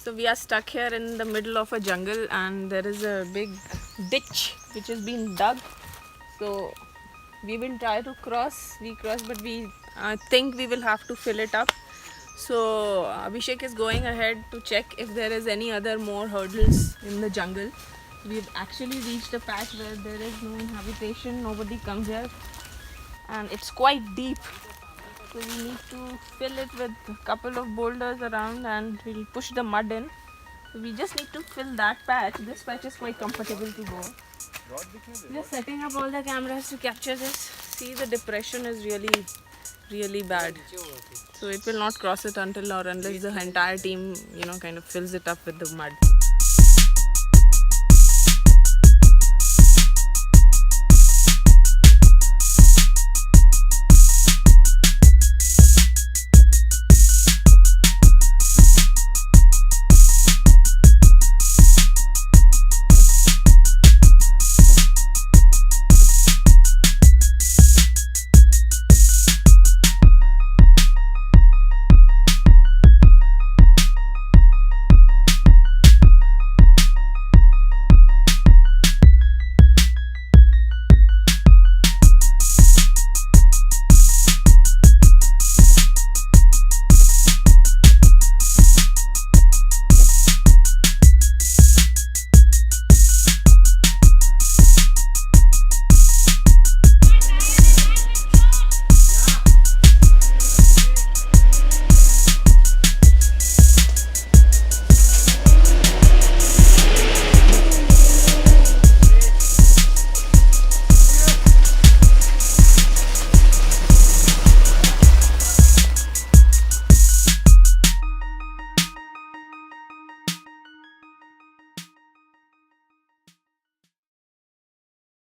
So we are stuck here in the middle of a jungle, and there is a big ditch which has been dug. So we will try to cross. We cross, but we think we will have to fill it up. So Abhishek is going ahead to check if there is any other more hurdles in the jungle. We've actually reached a patch where there is no habitation, nobody comes here, and it's quite deep. So we need to fill it with a couple of boulders around, and we'll push the mud in. So we just need to fill that patch. This patch is quite comfortable to go. Just setting up all the cameras to capture this. See, the depression is really bad. So it will not cross it until or unless the entire team, kind of fills it up with the mud.